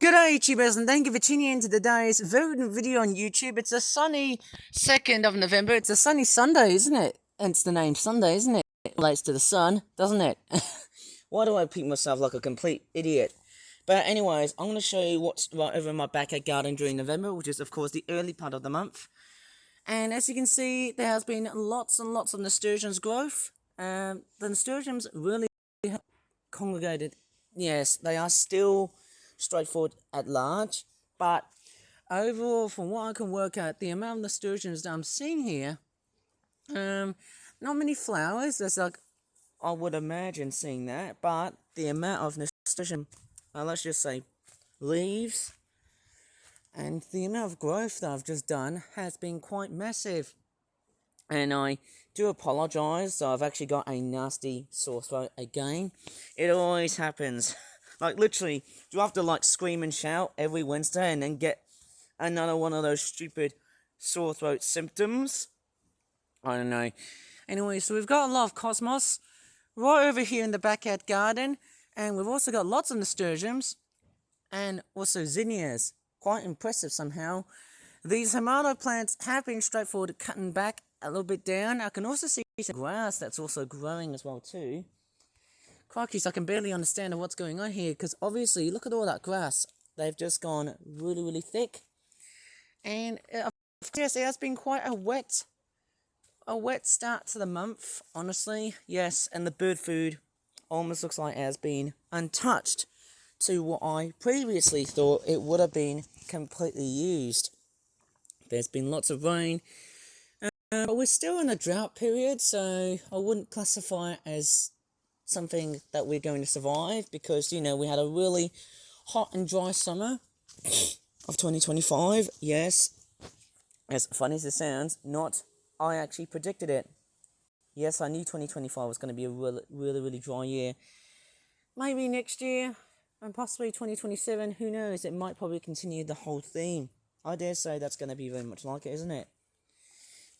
G'day YouTubers, and thank you for tuning in to today's video on YouTube. It's a sunny 2nd of November. It's a sunny Sunday, isn't it? Hence the name Sunday, isn't it? It relates to the sun, doesn't it? Why do I repeat myself like a complete idiot? But anyways, I'm going to show you what's right over in my backyard garden during November, which is of course the early part of the month. And as you can see, there has been lots and lots of nasturtiums growth. The nasturtiums really have congregated. Yes, they are still straightforward at large, but overall, from what I can work out, the amount of nasturtiums that I'm seeing here, not many flowers. There's like, I would imagine seeing that, but the amount of nasturtium, let's just say leaves, and the amount of growth that I've just done has been quite massive. And I do apologise, so I've actually got a nasty sore throat again. It always happens. Like, literally, do I have to, like, scream and shout every Wednesday and then get another one of those stupid sore throat symptoms? I don't know. Anyway, so we've got a lot of cosmos right over here in the backyard garden, and we've also got lots of nasturtiums and also zinnias. Quite impressive somehow. These Himano plants have been straightforward cutting back a little bit down. I can also see some grass that's also growing as well too. Crikeys, I can barely understand what's going on here, because obviously, look at all that grass. They've just gone really, really thick. And yes, it has been quite a wet start to the month, honestly. Yes, and the bird food almost looks like it has been untouched to what I previously thought it would have been completely used. There's been lots of rain, but we're still in a drought period, so I wouldn't classify it as something that we're going to survive, because, you know, we had a really hot and dry summer of 2025. Yes, as funny as it sounds, I actually predicted it. Yes, I knew 2025 was going to be a really dry year. Maybe next year, and possibly 2027, who knows, it might probably continue the whole theme. I dare say that's going to be very much like it, isn't it?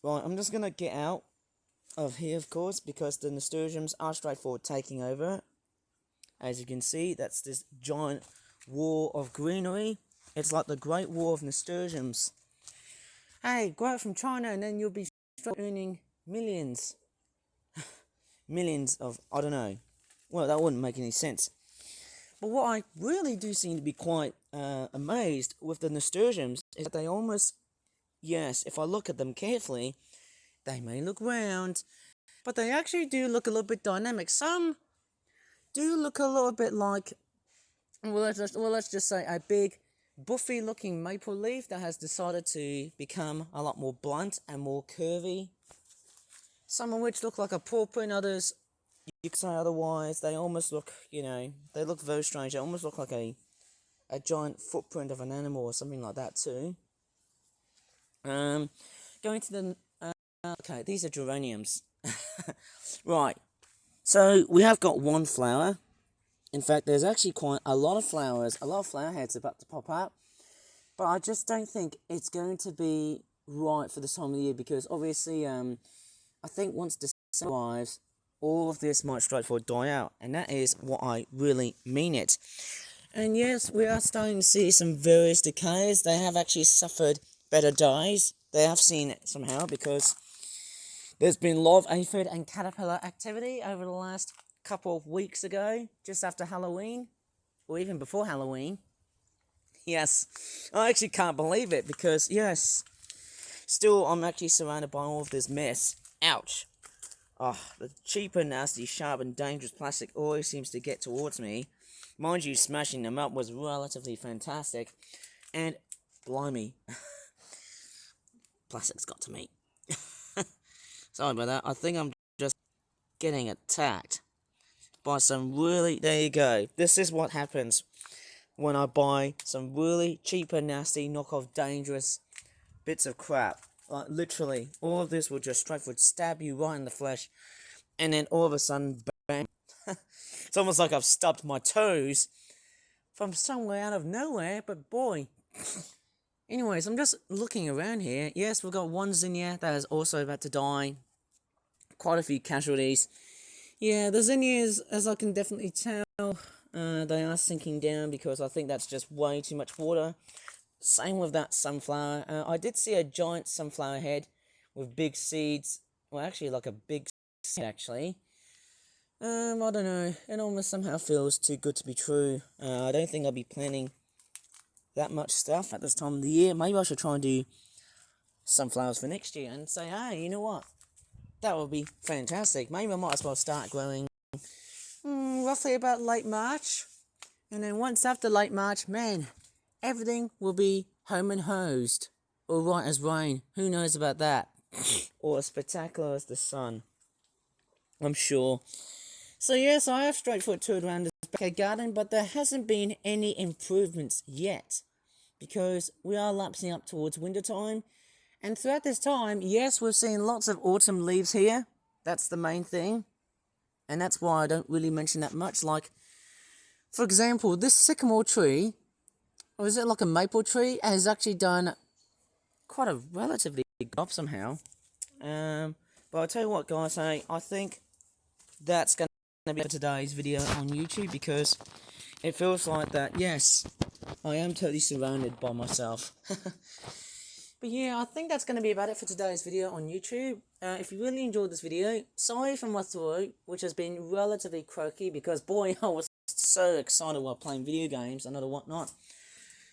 Right, I'm just going to get out of here, of course, because the nasturtiums are straightforward taking over. As you can see, that's this giant wall of greenery. It's like the Great War of Nasturtiums. Hey, grow it from China and then you'll be earning millions. Millions of, I don't know. Well, that wouldn't make any sense. But what I really do seem to be quite amazed with the nasturtiums is that they almost, yes, if I look at them carefully, they may look round, but they actually do look a little bit dynamic. Some do look a little bit like, let's just say a big, buffy looking maple leaf that has decided to become a lot more blunt and more curvy. Some of which look like a paw print, others you could say otherwise. They almost look, you know, they look very strange. They almost look like a giant footprint of an animal or something like that too. Going to the, okay, these are geraniums. Right, so we have got one flower. In fact, there's actually quite a lot of flowers, a lot of flower heads about to pop up. But I just don't think it's going to be right for this time of the year, because obviously, I think once December arrives, all of this might straightforward die out. And that is what I really mean it. And yes, we are starting to see some various decays. They have actually suffered better dies. They have seen it somehow, because there's been a lot of aphid and caterpillar activity over the last couple of weeks ago, just after Halloween, or even before Halloween. Yes, I actually can't believe it, because, yes, still I'm actually surrounded by all of this mess. Ouch. Oh, the cheap and nasty, sharp and dangerous plastic always seems to get towards me. Mind you, smashing them up was relatively fantastic, and blimey, plastic's got to me. Sorry about that. I think I'm just getting attacked by some really, there you go. This is what happens when I buy some really cheap and nasty, knockoff, dangerous bits of crap. Like, literally, all of this will just straightforward stab you right in the flesh, and then all of a sudden, bang. It's almost like I've stubbed my toes from somewhere out of nowhere, but boy. Anyways, I'm just looking around here. Yes, we've got one zinnia that is also about to die. Quite a few casualties. Yeah, the zinnias, as I can definitely tell, They are sinking down because I think that's just way too much water. Same with that sunflower. I did see a giant sunflower head with big seeds. Well, actually, like a big seed, actually. I don't know. It almost somehow feels too good to be true. I don't think I'll be planting that much stuff at this time of the year. Maybe I should try and do sunflowers for next year and say, hey, you know what? That would be fantastic. Maybe I might as well start growing roughly about late March. And then once after late March, man, everything will be home and hosed. Or right as rain. Who knows about that? Or as spectacular as the sun. I'm sure. So yes, I have straightforward toured around this backyard garden, but there hasn't been any improvements yet. Because we are lapsing up towards winter time. And throughout this time, yes, we've seen lots of autumn leaves here. That's the main thing. And that's why I don't really mention that much. Like, for example, this sycamore tree, or is it like a maple tree, has actually done quite a relatively big job somehow. But I'll tell you what, guys, I think that's going to be for today's video on YouTube, because it feels like that, yes, I am totally surrounded by myself. But yeah, I think that's going to be about it for today's video on YouTube. If you really enjoyed this video, sorry for my throat, which has been relatively croaky, because boy, I was so excited while playing video games and whatnot.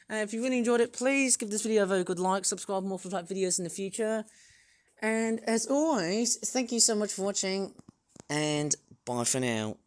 If you really enjoyed it, please give this video a very good like, subscribe more for like videos in the future. And as always, thank you so much for watching, and bye for now.